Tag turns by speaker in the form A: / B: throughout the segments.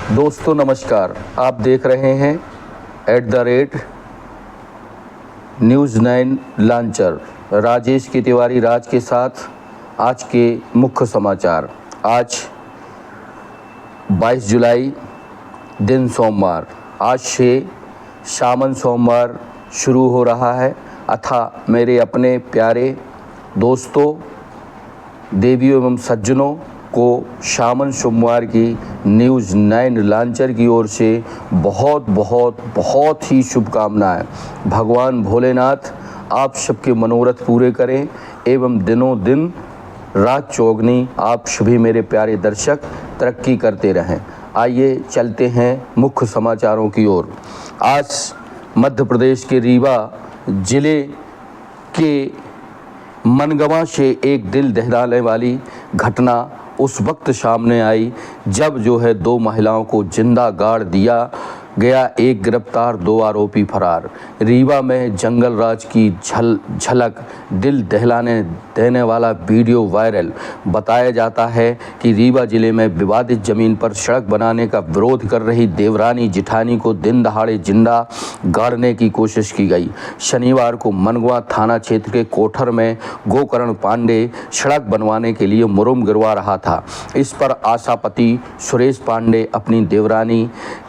A: दोस्तों नमस्कार, आप देख रहे हैं @News9 लॉन्चर राजेश की तिवारी राज के साथ। आज के मुख्य समाचार। आज 22 जुलाई दिन सोमवार। आज से सावन सोमवार शुरू हो रहा है। अतः मेरे अपने प्यारे दोस्तों, देवियों एवं सज्जनों को सावन सोमवार की News9 लॉन्चर की ओर से बहुत बहुत बहुत ही शुभकामनाएं। भगवान भोलेनाथ आप सबके मनोरथ पूरे करें एवं दिनों दिन रात चौगनी आप सभी मेरे प्यारे दर्शक तरक्की करते रहें। आइए चलते हैं मुख्य समाचारों की ओर। आज मध्य प्रदेश के रीवा जिले के मनगवा से एक दिल दहलाने वाली घटना उस वक्त सामने आई जब दो महिलाओं को जिंदा गाड़ दिया गया, एक गिरफ्तार, 2 आरोपी फरार। रीवा में जंगल राज की झलक दिल दहलाने देने वाला वीडियो वायरल। बताया जाता है कि रीवा जिले में विवादित जमीन पर सड़क बनाने का विरोध कर रही देवरानी जिठानी को दिन दहाड़े जिंदा गाड़ने की कोशिश की गई। शनिवार को मनगवा थाना क्षेत्र के कोठर में गोकर्ण पांडे सड़क बनवाने के लिए मुरुम गिरवा रहा था। इस पर आशापति सुरेश पांडे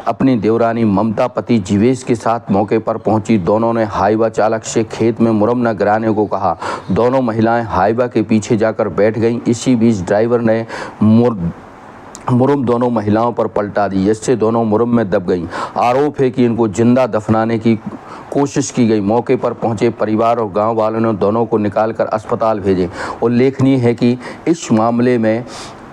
A: अपनी देवरानी ममता पति जीवेश के साथ मौके पर पहुंची। दोनों ने हाईवा चालक से खेत में मुरम न गिराने को कहा। दोनों महिलाएं हाईवा के पीछे जाकर बैठ गईं। इसी बीच ड्राइवर ने मुरम दोनों महिलाओं पर पलटा दी, जिससे दोनों मुरम में दब गईं। आरोप है कि इनको जिंदा दफनाने की कोशिश की गई। मौके पर पहुंचे परिवार और गांव वालों ने दोनों को निकालकर अस्पताल भेजे। उल्लेखनीय है कि इस मामले में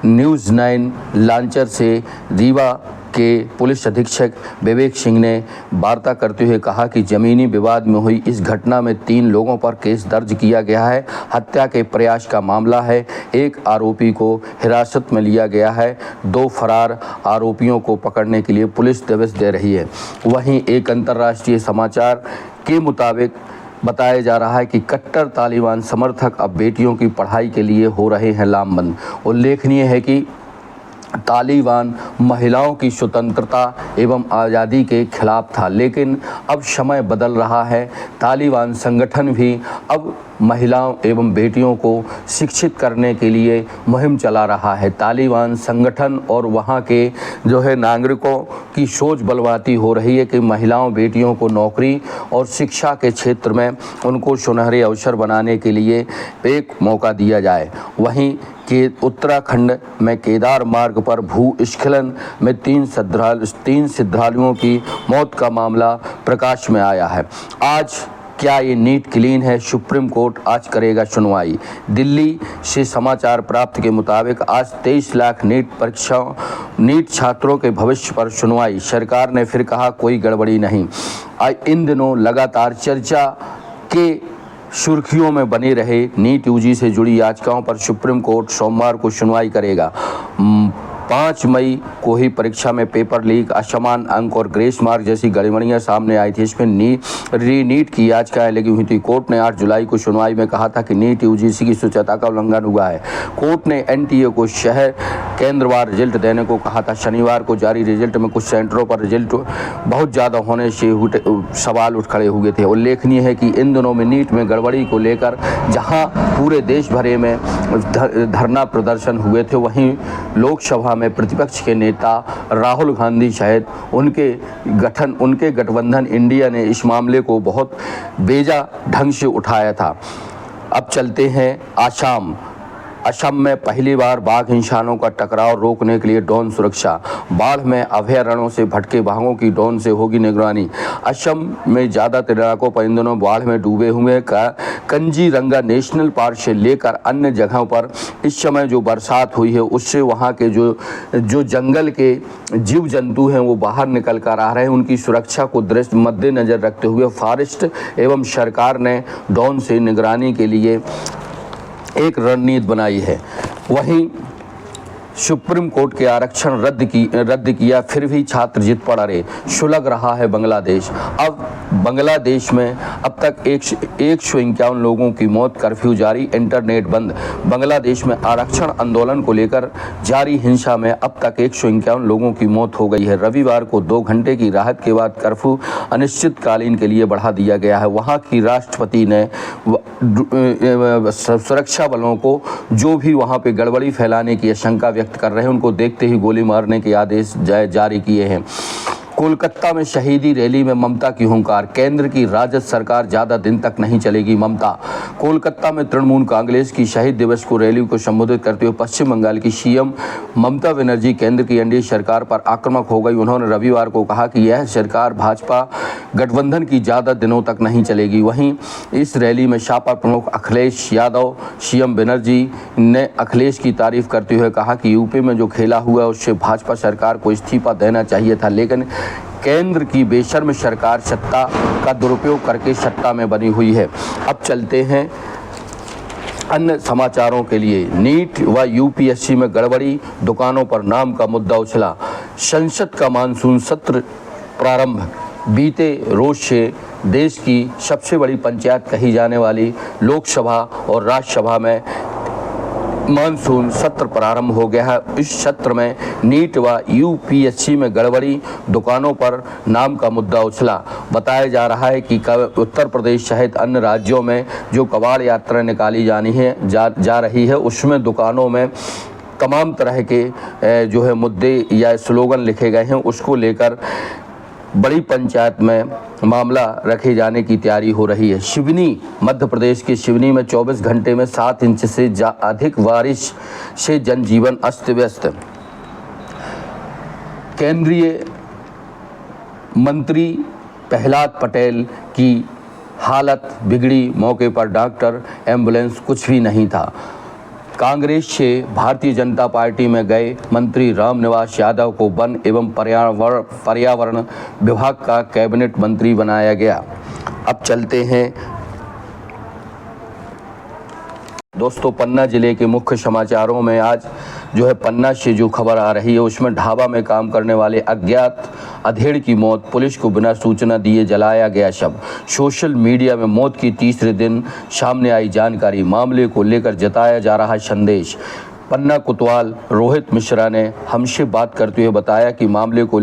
A: News9 लॉन्चर से रीवा के पुलिस अधीक्षक विवेक सिंह ने वार्ता करते हुए कहा कि जमीनी विवाद में हुई इस घटना में 3 लोगों पर केस दर्ज किया गया है। हत्या के प्रयास का मामला है। एक आरोपी को हिरासत में लिया गया है। 2 फरार आरोपियों को पकड़ने के लिए पुलिस दबिश दे रही है। वहीं एक अंतर्राष्ट्रीय समाचार के मुताबिक बताया जा रहा है कि कट्टर तालिबान समर्थक अब बेटियों की पढ़ाई के लिए हो रहे हैं लामबंद। उल्लेखनीय है कि तालिबान महिलाओं की स्वतंत्रता एवं आज़ादी के खिलाफ था, लेकिन अब समय बदल रहा है। तालिबान संगठन भी अब महिलाओं एवं बेटियों को शिक्षित करने के लिए मुहिम चला रहा है। तालिबान संगठन और वहाँ के नागरिकों की सोच बलवाती हो रही है कि महिलाओं बेटियों को नौकरी और शिक्षा के क्षेत्र में उनको सुनहरे अवसर बनाने के लिए एक मौका दिया जाए। वहीं के उत्तराखंड में केदार मार्ग पर भूस्खलन में 3 श्रद्धालुओं की मौत का मामला प्रकाश में आया है। आज क्या ये नीट क्लीन है? सुप्रीम कोर्ट आज करेगा सुनवाई। दिल्ली से समाचार प्राप्त के मुताबिक आज 23 लाख नीट छात्रों के भविष्य पर सुनवाई। सरकार ने फिर कहा कोई गड़बड़ी नहीं। इन दिनों लगातार चर्चा के सुर्खियों में बने रहे नीट यूजी से जुड़ी याचिकाओं पर सुप्रीम कोर्ट सोमवार को सुनवाई करेगा। 5 मई को ही परीक्षा में पेपर लीक, असमान अंक और ग्रेस मार्क जैसी गड़बड़ियां सामने आई थी। इसमें नीट की याचिकाएं लगी हुई थी। कोर्ट ने 8 जुलाई को सुनवाई में कहा था कि नीट यूजीसी की शुचिता का उल्लंघन हुआ है। कोर्ट ने एनटीए को शहर केंद्रवार रिजल्ट देने को कहा था। शनिवार को जारी रिजल्ट में कुछ सेंटरों पर रिजल्ट बहुत ज़्यादा होने से सवाल उठ खड़े हुए थे। उल्लेखनीय है कि इन दिनों में नीट में गड़बड़ी को लेकर जहाँ पूरे देश भरे में धरना प्रदर्शन हुए थे, वहीं लोकसभा में प्रतिपक्ष के नेता राहुल गांधी सहित उनके गठबंधन इंडिया ने इस मामले को बहुत बेजा ढंग से उठाया था। अब चलते हैं आसाम। असम में पहली बार बाघ इंसानों का टकराव रोकने के लिए ड्रोन सुरक्षा। बाढ़ में अभयारण्यों से भटके बाघों की ड्रोन से होगी निगरानी। असम में ज़्यादातर इलाकों पर इन दिनों बाढ़ में डूबे हुए कंजीरंगा नेशनल पार्क से लेकर अन्य जगहों पर इस समय जो बरसात हुई है उससे वहाँ के जो जंगल के जीव जंतु हैं वो बाहर निकल कर आ रहे हैं। उनकी सुरक्षा को मद्देनज़र रखते हुए फॉरेस्ट एवं सरकार ने ड्रोन से निगरानी के लिए एक रणनीति बनाई है। वहीं सुप्रीम कोर्ट के आरक्षण रद्द किया, फिर भी छात्र जिद पर अड़े। सुलग रहा है बांग्लादेश। अब बांग्लादेश में अब तक 151 लोगों की मौत, कर्फ्यू जारी, इंटरनेट बंद। बांग्लादेश में आरक्षण आंदोलन को लेकर जारी हिंसा में अब तक 151 लोगों की मौत हो गई है। रविवार को 2 घंटे की राहत के बाद कर्फ्यू अनिश्चितकालीन के लिए बढ़ा दिया गया है। वहाँ की राष्ट्रपति ने सुरक्षा बलों को जो भी वहाँ पे गड़बड़ी फैलाने की आशंका व्यक्त कर रहे हैं उनको देखते ही गोली मारने के आदेश जारी किए हैं। कोलकाता में शहीदी रैली में ममता की हुंकार, केंद्र की राजद सरकार ज़्यादा दिन तक नहीं चलेगी। ममता कोलकाता में तृणमूल कांग्रेस की शहीद दिवस को रैली को संबोधित करते हुए पश्चिम बंगाल की सीएम ममता बनर्जी केंद्र की एनडीए सरकार पर आक्रामक हो गई। उन्होंने रविवार को कहा कि यह सरकार भाजपा गठबंधन की ज़्यादा दिनों तक नहीं चलेगी। वहीं इस रैली में सपा प्रमुख अखिलेश यादव, सीएम बनर्जी ने अखिलेश की तारीफ करते हुए कहा कि यूपी में जो खेला हुआ उससे भाजपा सरकार को इस्तीफा देना चाहिए था, लेकिन केंद्र की बेशर्म सरकार सत्ता का दुरुपयोग करके सत्ता में बनी हुई है। अब चलते हैं अन्य समाचारों के लिए। नीट व यूपीएससी में गड़बड़ी, दुकानों पर नाम का मुद्दा उछला। संसद का मानसून सत्र प्रारंभ। बीते रोज से देश की सबसे बड़ी पंचायत कही जाने वाली लोकसभा और राज्यसभा में मानसून सत्र प्रारंभ हो गया है। इस सत्र में नीट व यूपीएससी में गड़बड़ी, दुकानों पर नाम का मुद्दा उछला। बताया जा रहा है कि उत्तर प्रदेश सहित अन्य राज्यों में जो कबाड़ यात्रा निकाली जा रही है उसमें दुकानों में तमाम तरह के जो है मुद्दे या स्लोगन लिखे गए हैं, उसको लेकर बड़ी पंचायत में मामला रखे जाने की तैयारी हो रही है। सिवनी, मध्य प्रदेश के सिवनी में 24 घंटे में 7 इंच से अधिक बारिश से जनजीवन अस्त व्यस्त। केंद्रीय मंत्री प्रहलाद पटेल की हालत बिगड़ी, मौके पर डॉक्टर, एम्बुलेंस कुछ भी नहीं था। कांग्रेस से भारतीय जनता पार्टी में गए मंत्री रामनिवास यादव को वन एवं पर्यावरण विभाग का कैबिनेट मंत्री बनाया गया। अब चलते हैं दोस्तों पन्ना जिले के मुख्य समाचारों में। आज जो है पन्ना से जो खबर आ रही है उसमें ढाबा में काम करने वाले अज्ञात अधेड़ की मौत, पुलिस को बिना सूचना दिए जलाया गया शव। सोशल मीडिया में मौत की तीसरे दिन सामने आई जानकारी, मामले को लेकर जताया जा रहा संदेश। पन्ना कोतवाल रोहित मिश्रा ने हमसे बात करते हुए बताया कि मामले को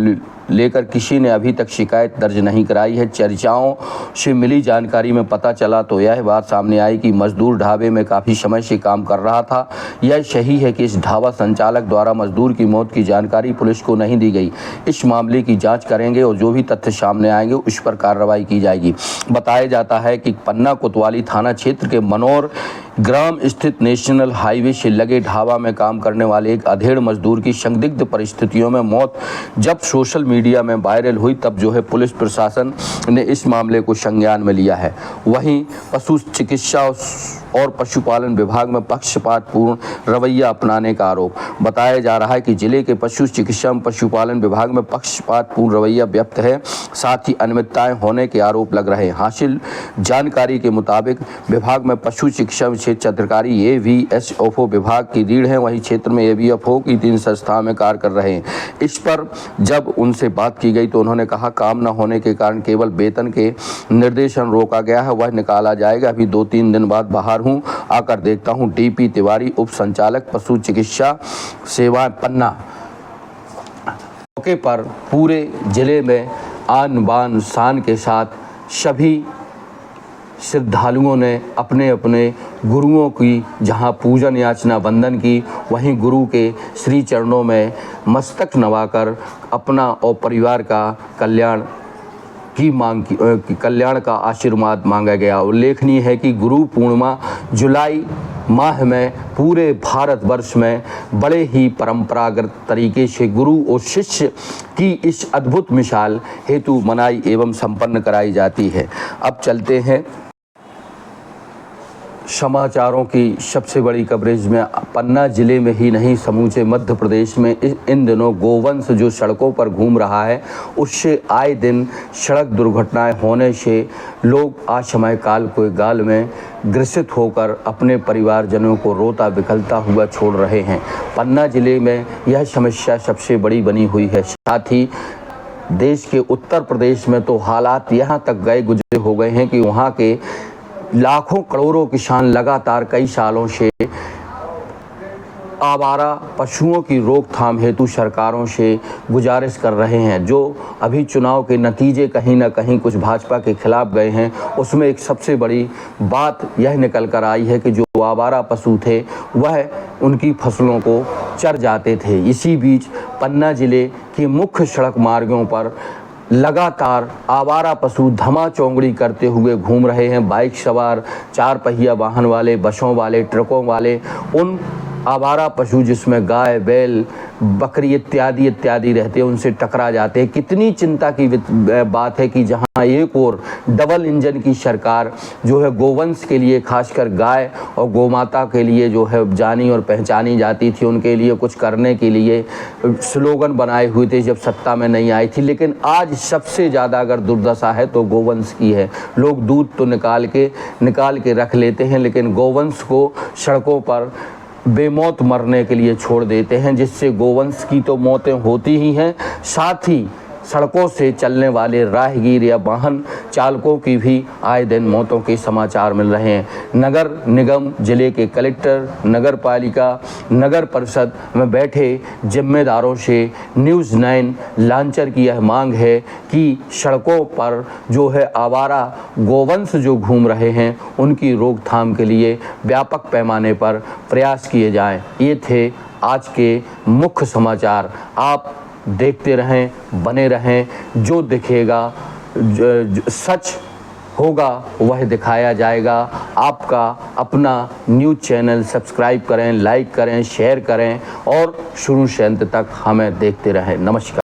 A: लेकर किसी ने अभी तक शिकायत दर्ज नहीं कराई है। चर्चाओं से मिली जानकारी में पता चला तो यह बात सामने आई कि मजदूर ढाबे में काफ़ी समय से काम कर रहा था। यह सही है कि इस ढाबा संचालक द्वारा मजदूर की मौत की जानकारी पुलिस को नहीं दी गई। इस मामले की जांच करेंगे और जो भी तथ्य सामने आएंगे उस पर कार्रवाई की जाएगी। बताया जाता है कि पन्ना कोतवाली थाना क्षेत्र के मनोर ग्राम स्थित नेशनल हाईवे से लगे ढाबा में काम करने वाले एक अधेड़ मजदूर की संदिग्ध परिस्थितियों में मौत जब सोशल मीडिया में वायरल हुई तब जो है पुलिस प्रशासन ने इस मामले को संज्ञान में लिया है। वहीं पशु चिकित्सा और पशुपालन विभाग में पक्षपातपूर्ण रवैया अपनाने का आरोप। बताया जा रहा है कि जिले के पशु चिकित्सा एवं पशुपालन विभाग में पक्षपातपूर्ण रवैया व्यक्त है, साथ ही अनियमितताएं होने के आरोप लग रहे हैं। हासिल जानकारी के मुताबिक विभाग में पशु चिकित्सा विशेष अधिकारी AVSFO विभाग की रीढ़ है, वहीं क्षेत्र में AVFO की 3 संस्थाओं में कार्य कर रहे हैं। इस पर जब उनसे बात की गई तो उन्होंने कहा काम न होने के कारण केवल वेतन के निर्देशन रोका गया है, वह निकाला जाएगा। अभी 2-3 दिन बाद बाहर हूँ, आकर देखता हूँ। DP तिवारी, उप संचालक पशु चिकित्सा सेवाएं पन्ना। मौके पर पूरे जिले में आन बान शान के साथ सभी श्रद्धालुओं ने अपने अपने गुरुओं की जहां पूजन याचना वंदन की, वहीं गुरु के श्री चरणों में मस्तक नवाकर अपना और परिवार का कल्याण का आशीर्वाद मांगा गया। उल्लेखनीय है कि गुरु पूर्णिमा जुलाई माह में पूरे भारतवर्ष में बड़े ही परंपरागत तरीके से गुरु और शिष्य की इस अद्भुत मिसाल हेतु मनाई एवं संपन्न कराई जाती है। अब चलते हैं समाचारों की सबसे बड़ी कवरेज में पन्ना ज़िले में ही नहीं समूचे मध्य प्रदेश में इन दिनों गोवंश जो सड़कों पर घूम रहा है, उससे आए दिन सड़क दुर्घटनाएं होने से लोग असमय काल के गाल में ग्रसित होकर अपने परिवारजनों को रोता बिखलता हुआ छोड़ रहे हैं। पन्ना ज़िले में यह समस्या सबसे बड़ी बनी हुई है। साथ ही देश के उत्तर प्रदेश में तो हालात यहाँ तक गए गुजरे हो गए हैं कि वहाँ के लाखों करोड़ों किसान लगातार कई सालों से आवारा पशुओं की रोकथाम हेतु सरकारों से गुजारिश कर रहे हैं। जो अभी चुनाव के नतीजे कहीं ना कहीं कुछ भाजपा के खिलाफ गए हैं, उसमें एक सबसे बड़ी बात यह निकल कर आई है कि जो आवारा पशु थे वह उनकी फसलों को चर जाते थे। इसी बीच पन्ना ज़िले के मुख्य सड़क मार्गों पर लगातार आवारा पशु धमा चौंगड़ी करते हुए घूम रहे हैं। बाइक सवार, चार पहिया वाहन वाले, बसों वाले, ट्रकों वाले उन आवारा पशु जिसमें गाय, बैल, बकरी इत्यादि रहते हैं, उनसे टकरा जाते हैं। कितनी चिंता की बात है कि जहां एक और डबल इंजन की सरकार जो है गोवंश के लिए, खासकर गाय और गोमाता के लिए जो है जानी और पहचानी जाती थी, उनके लिए कुछ करने के लिए स्लोगन बनाए हुए थे जब सत्ता में नहीं आई थी। लेकिन आज सबसे ज़्यादा अगर दुर्दशा है तो गोवंश की है। लोग दूध तो निकाल के रख लेते हैं, लेकिन गोवंश को सड़कों पर बेमौत मरने के लिए छोड़ देते हैं, जिससे गोवंश की तो मौतें होती ही हैं, साथ ही सड़कों से चलने वाले राहगीर या वाहन चालकों की भी आए दिन मौतों के समाचार मिल रहे हैं। नगर निगम, जिले के कलेक्टर, नगर पालिका, नगर परिषद में बैठे जिम्मेदारों से न्यूज़ 9 लांचर की यह मांग है कि सड़कों पर जो है आवारा गोवंश जो घूम रहे हैं उनकी रोकथाम के लिए व्यापक पैमाने पर प्रयास किए जाएं। ये थे आज के मुख्य समाचार। आप देखते रहें, बने रहें। जो दिखेगा सच होगा वह दिखाया जाएगा। आपका अपना न्यूज़ चैनल सब्सक्राइब करें, लाइक करें, शेयर करें और शुरू से अंत तक हमें देखते रहें। नमस्कार।